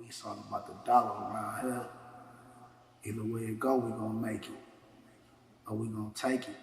It's all about the dollar around here. Either way it go, we gonna make it. Or we gonna take it.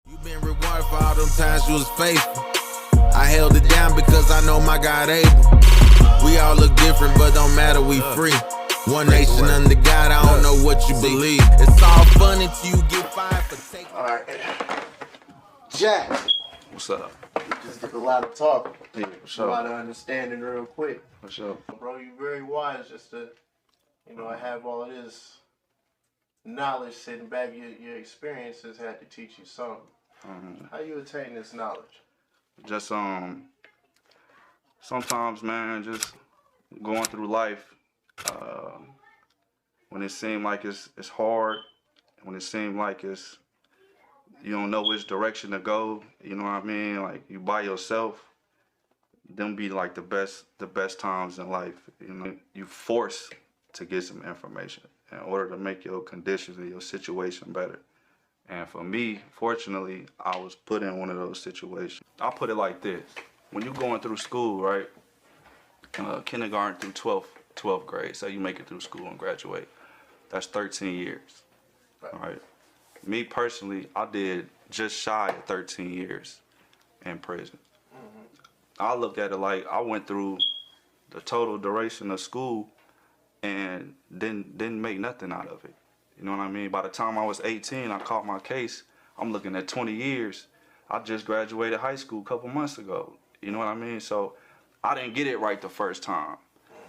You been rewarded for all them times you was faithful. I held it down because I know my God able. We all look different, but don't matter, we free. One nation under God, I don't know what you believe. It's all fun until you get fired for taking. All right. Jack. What's up? Just did a lot of talking. Yeah, for sure. A lot of understanding real quick. For sure. Bro, you very wise just to, have all of this knowledge sitting back. Your experiences had to teach you something. How you attain this knowledge? Just sometimes, man, just going through life, when it seems like it's hard, when it seems like you don't know which direction to go, you know what I mean? Like you by yourself, them be like the best times in life. You know, you force to get some information in order to make your conditions and your situation better. And for me, fortunately, I was put in one of those situations. I'll put it like this. When you're going through school, right, kindergarten through 12th grade, say you make it through school and graduate, that's 13 years, right? Me personally, I did just shy of 13 years in prison. I look at it like I went through the total duration of school and didn't make nothing out of it. You know what I mean? By the time I was 18, I caught my case. I'm looking at 20 years. I just graduated high school a couple months ago. You know what I mean? So I didn't get it right the first time.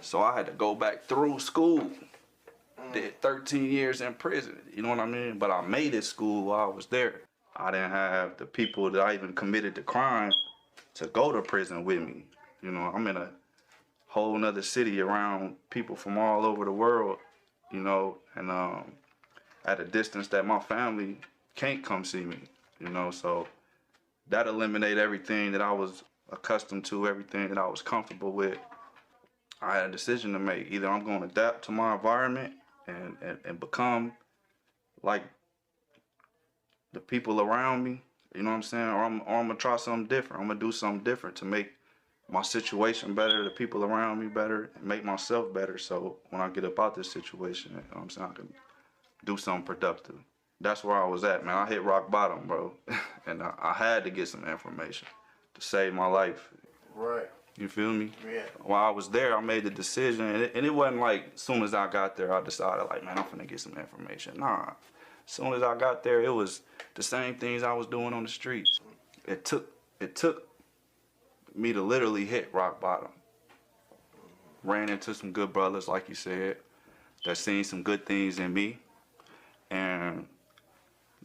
So I had to go back through school. Did 13 years in prison. You know what I mean? But I made it school while I was there. I didn't have the people that I even committed the crime to go to prison with me. You know, I'm in a whole nother city around people from all over the world, you know, and at a distance that my family can't come see me, you know, so that eliminated everything that I was accustomed to, everything that I was comfortable with. I had a decision to make. Either I'm going to adapt to my environment and become like the people around me, you know what I'm saying, or I'm going to try something different. I'm going to do something different to make my situation better, the people around me better, and make myself better, so when I get up out this situation, you know what I'm saying, I can do something productive. That's where I was at, man. I hit rock bottom, bro. And I had to get some information to save my life. Right. You feel me? Yeah. While I was there, I made the decision, and it wasn't like as soon as I got there, I decided like, man, I'm finna get some information. Nah. As soon as I got there, it was the same things I was doing on the streets. It took me to literally hit rock bottom. Ran into some good brothers, like you said, that seen some good things in me. And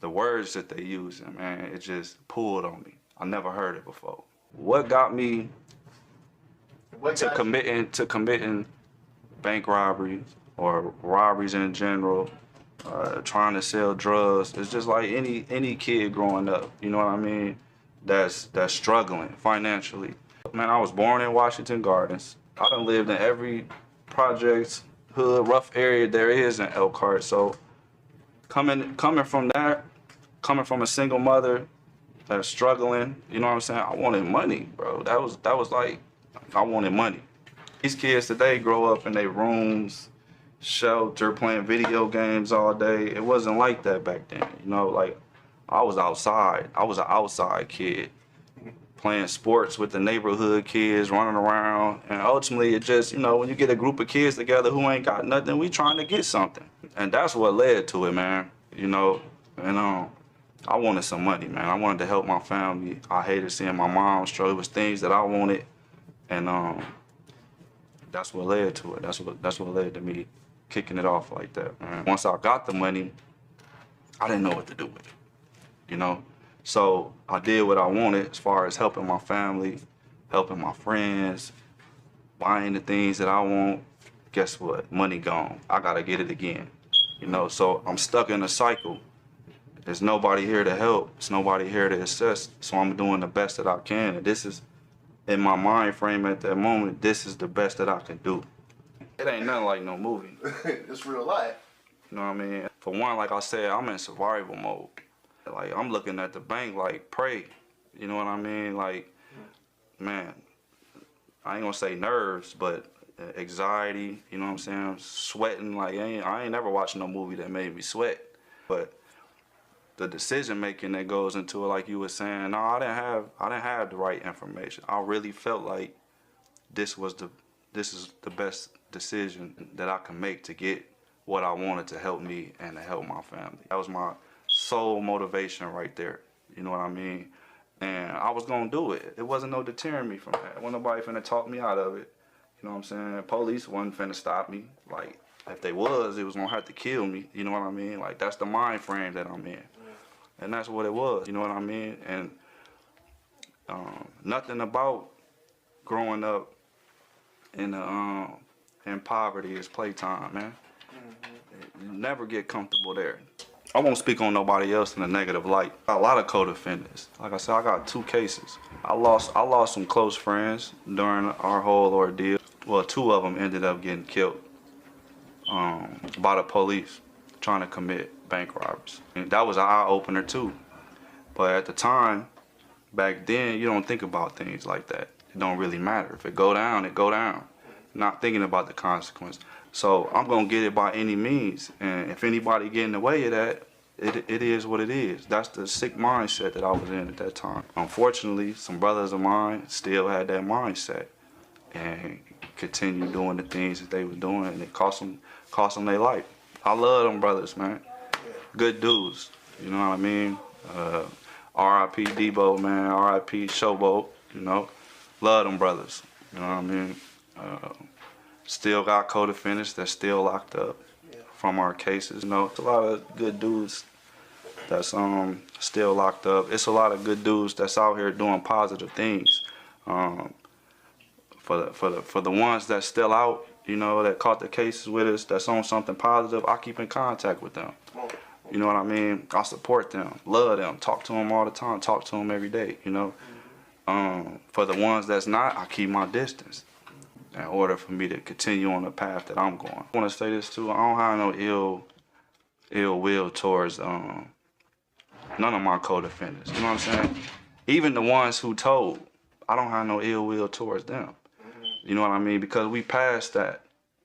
the words that they using, man, it just pulled on me. I never heard it before. What got me to committing bank robberies or robberies in general, trying to sell drugs? It's just like any kid growing up, you know what I mean, that's struggling financially. Man, I was born in Washington Gardens. I done lived in every project, hood, rough area there is in Elkhart. So coming from that, coming from a single mother that's struggling, you know what I'm saying? I wanted money, bro. That was like, I wanted money. These kids today grow up in their rooms, shelter, playing video games all day. It wasn't like that back then, you know? Like, I was outside. I was an outside kid, playing sports with the neighborhood kids, running around. And ultimately, it just, you know, when you get a group of kids together who ain't got nothing, we trying to get something. And that's what led to it, man, you know? And I wanted some money, man. I wanted to help my family. I hated seeing my mom struggle. It was things that I wanted, and that's what led to it. That's what led to me kicking it off like that, man. Once I got the money, I didn't know what to do with it, you know? So I did what I wanted as far as helping my family, helping my friends, buying the things that I want. Guess what? Money gone. I gotta get it again, you know? So I'm stuck in a cycle. There's nobody here to help. There's nobody here to assist. So I'm doing the best that I can. And this is, in my mind frame at that moment, this is the best that I can do. It ain't nothing like no movie. It's real life. You know what I mean? For one, like I said, I'm in survival mode. Like, I'm looking at the bank like, pray. You know what I mean? Like, man, I ain't gonna say nerves, but anxiety, you know what I'm saying? Sweating, like I ain't never watched no movie that made me sweat. But the decision making that goes into it, like you were saying, no, I didn't have the right information. I really felt like this is the best decision that I can make to get what I wanted to help me and to help my family. That was my sole motivation right there. You know what I mean? And I was gonna do it. It wasn't no deterring me from that. Wasn't nobody finna talk me out of it. You know what I'm saying? Police wasn't finna stop me. Like, if they was, it was gonna have to kill me. You know what I mean? Like, that's the mind frame that I'm in. And that's what it was, you know what I mean? And nothing about growing up in poverty is playtime, man. You never get comfortable there. I won't speak on nobody else in a negative light. A lot of co-defendants. Like I said, I got 2 cases. I lost some close friends during our whole ordeal. Well, 2 of them ended up getting killed by the police trying to commit bank robberies. And that was an eye-opener too. But at the time, back then, you don't think about things like that. It don't really matter. If it go down, it go down. Not thinking about the consequence. So I'm gonna get it by any means. And if anybody get in the way of that, it is what it is. That's the sick mindset that I was in at that time. Unfortunately, some brothers of mine still had that mindset and continued doing the things that they was doing, and it cost them their life. I love them brothers, man. Good dudes. You know what I mean? R.I.P. Debo, man. R.I.P. Showboat. You know, love them brothers. You know what I mean? Still got co-defendants that's still locked up from our cases. You know, it's a lot of good dudes that's still locked up. It's a lot of good dudes that's out here doing positive things. For the ones that's still out, you know, that caught the cases with us, that's on something positive, I keep in contact with them. You know what I mean? I support them, love them, talk to them all the time, talk to them every day, you know. For the ones that's not, I keep my distance in order for me to continue on the path that I'm going. I want to say this too, I don't have no ill will towards none of my co-defendants, you know what I'm saying? Even the ones who told, I don't have no ill will towards them. You know what I mean? Because we passed that.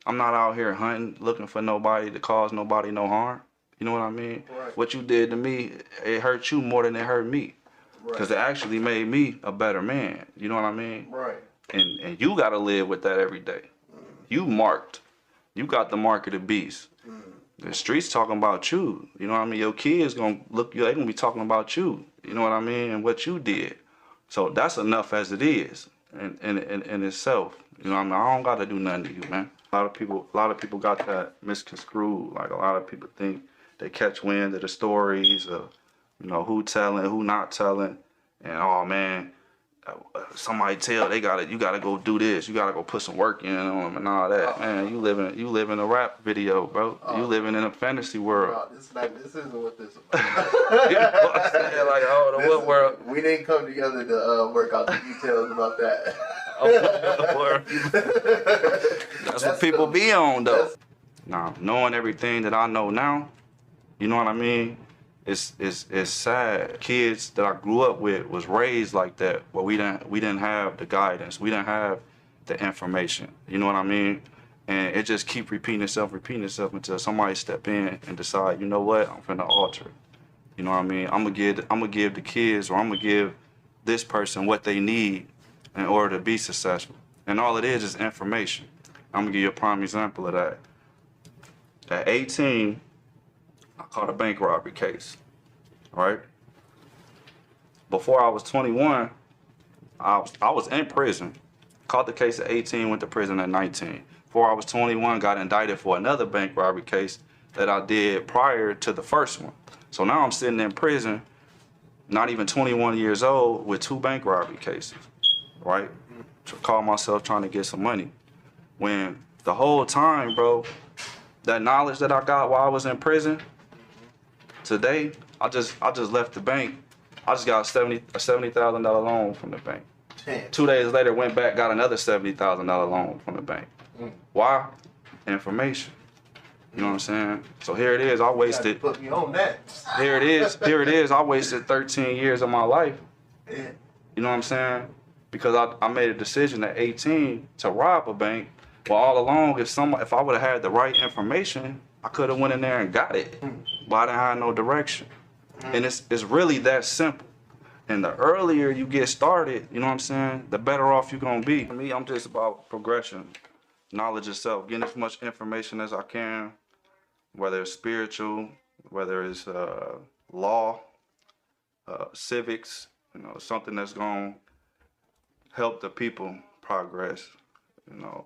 I'm not out here hunting, looking for nobody to cause nobody no harm. You know what I mean? Right. What you did to me, it hurt you more than it hurt me. Because it actually made me a better man. You know what I mean? Right. And you got to live with that every day. You marked. You got the mark of the beast. The streets talking about you. You know what I mean? Your kids going to look, they going to be talking about you. You know what I mean? And what you did. So that's enough as it is in itself. You know what I mean? I don't got to do nothing to you, man. A lot of people got that misconstrued. Like, a lot of people think they catch wind of the stories of, you know, who telling, who not telling. And, oh, man, somebody tell you gotta go do this, you gotta go put some work in on them and all that. Man, you live in a rap video, bro. You living in a fantasy world. This isn't what this is about. You know what I'm saying? Like, oh, the what world? We didn't come together to work out the details about that. That's what people be on, though. Now, knowing everything that I know now, you know what I mean? It's sad. Kids that I grew up with was raised like that, but we didn't have the guidance. We didn't have the information. You know what I mean? And it just keep repeating itself until somebody step in and decide, you know what, I'm finna alter it. You know what I mean? I'm gonna give the kids, or I'm gonna give this person what they need in order to be successful. And all it is information. I'm gonna give you a prime example of that. At 18, I caught a bank robbery case, right? Before I was 21, I was in prison. Caught the case at 18, went to prison at 19. Before I was 21, got indicted for another bank robbery case that I did prior to the first one. So now I'm sitting in prison, not even 21 years old, with 2 bank robbery cases, right? Call myself trying to get some money. When the whole time, bro, that knowledge that I got while I was in prison, today, I just left the bank. I just got a $70,000 loan from the bank. 2 days later, went back, got another $70,000 loan from the bank. Why? Information. You know what I'm saying? So here it is. I wasted. Put me on that. Here it is. I wasted 13 years of my life. Yeah. You know what I'm saying? Because I made a decision at 18 to rob a bank, Well, all along, if I would have had the right information, I could have went in there and got it. But I didn't have no direction. And it's really that simple. And the earlier you get started, you know what I'm saying, the better off you're gonna be. For me, I'm just about progression, knowledge itself, getting as much information as I can, whether it's spiritual, whether it's law, civics, you know, something that's gonna help the people progress. You know,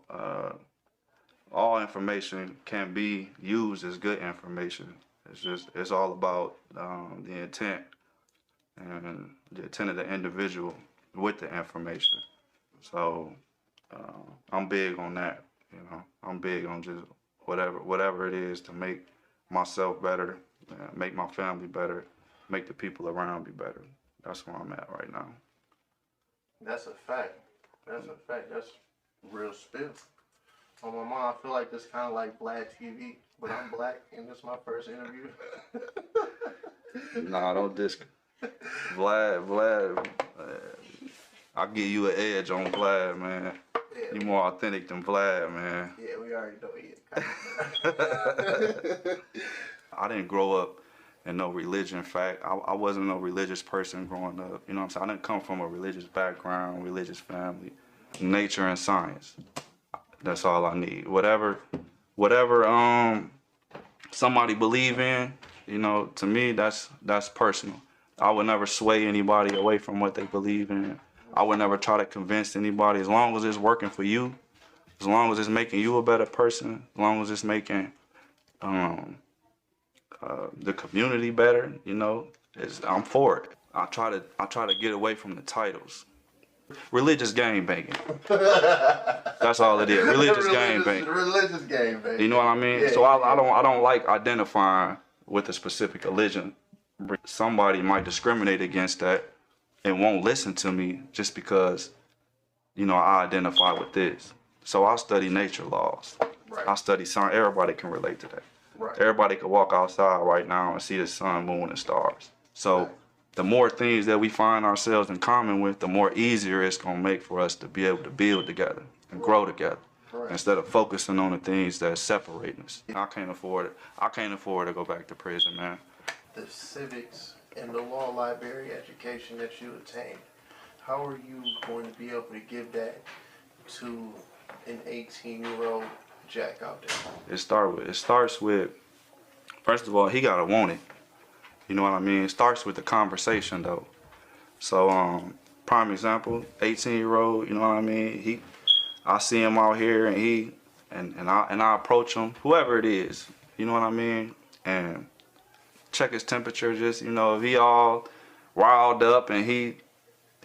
all information can be used as good information. It's all about the intent and the intent of the individual with the information. So I'm big on that. You know, I'm big on just whatever it is to make myself better, make my family better, make the people around me better. That's where I'm at right now. That's a fact. That's a fact. That's real spill. On my mom, I feel like this kind of like Black TV, but I'm black and this is my first interview. Nah, don't diss Vlad. I'll give you an edge on Vlad, man. Yeah, You more authentic than Vlad, man. yeah, we already know it. I didn't grow up in no religion. In fact, I wasn't no religious person growing up. You know what I'm saying? I didn't come from a religious background, religious family. Nature and science. That's all I need. Whatever somebody believe in, you know, to me that's personal. I would never sway anybody away from what they believe in. I would never try to convince anybody. As long as it's working for you, as long as it's making you a better person, as long as it's making the community better, you know, I'm for it. I try to get away from the titles. Religious game banging. That's all it is. Religious game banging. Religious game banging. You know what I mean? Yeah, So I don't like identifying with a specific religion. Somebody might discriminate against that and won't listen to me just because, you know, I identify with this. So I study nature laws. Right. I study science. Everybody can relate to that. Right. Everybody can walk outside right now and see the sun, moon, and stars. So Right. the more things that we find ourselves in common with, the more easier it's gonna make for us to be able to build together and grow together. Right. Instead of focusing on the things that separate us. I can't afford it. I can't afford to go back to prison, man. The civics and the law library education that you attained, how are you going to be able to give that to an 18-year-old Jack out there? It starts with, first of all, he gotta want it. You know what I mean? It starts with the conversation though. So prime example, 18-year-old, you know what I mean? I see him out here and I approach him, whoever it is, you know what I mean? And check his temperature, just, you know, if he all riled up and he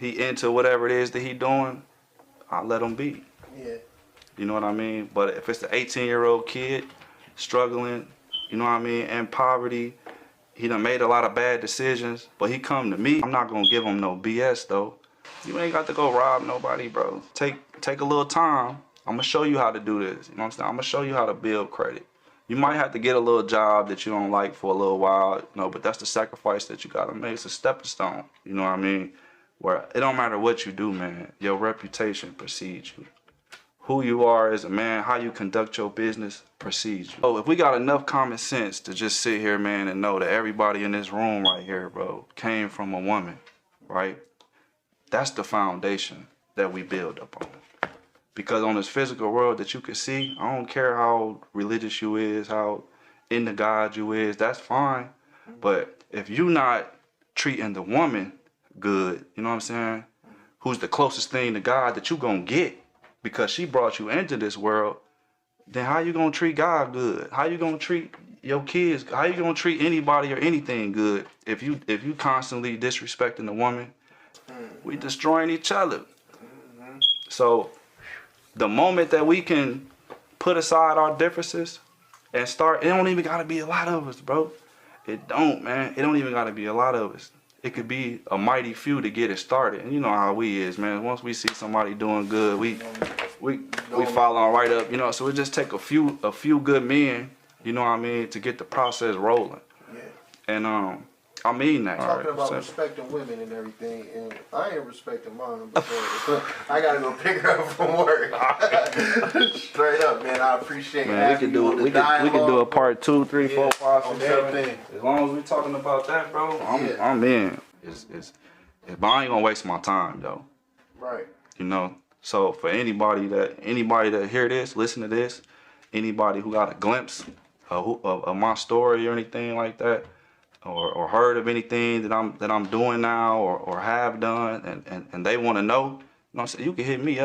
into whatever it is that he doing, I let him be. Yeah. You know what I mean? But if it's the 18-year-old kid struggling, you know what I mean, in poverty, he done made a lot of bad decisions, but he come to me, I'm not gonna give him no BS though. You ain't got to go rob nobody, bro. Take a little time. I'm gonna show you how to do this. You know what I'm saying? I'm gonna show you how to build credit. You might have to get a little job that you don't like for a little while, you know, but that's the sacrifice that you gotta make. It's a stepping stone. You know what I mean? Where it don't matter what you do, man. Your reputation precedes you. Who you are as a man, how you conduct your business precedes you. Oh, if we got enough common sense to just sit here, man, and know that everybody in this room right here, bro, came from a woman, right? That's the foundation that we build up on. Because on this physical world that you can see, I don't care how religious you is, how into God you is, that's fine. But if you not treating the woman good, you know what I'm saying, who's the closest thing to God that you gonna get, because she brought you into this world, then how you gonna treat God good? How you gonna treat your kids? How you gonna treat anybody or anything good if you constantly disrespecting the woman? We destroying each other. So the moment that we can put aside our differences and start, it don't even gotta be a lot of us, bro. It don't, man. It don't even gotta be a lot of us. It could be a mighty few to get it started. And you know how we is, man. Once we see somebody doing good, we follow on right up, you know. So it just take a few good men, you know what I mean, to get the process rolling. Yeah. And I mean that. Talking about 100%. respecting women and everything, and I ain't respecting mine because I gotta go pick her up from work. Straight up, man. I appreciate Man, we could do a part 2, 3, 4, 5, 6, 7. As long as we talking about that, bro, I'm in. But I ain't gonna waste my time though. Right. You know. So for anybody that hear this, listen to this, anybody who got a glimpse of my story or anything like that, or heard of anything that I'm doing now or have done, and they want to know, you know what I'm saying, you can hit me up.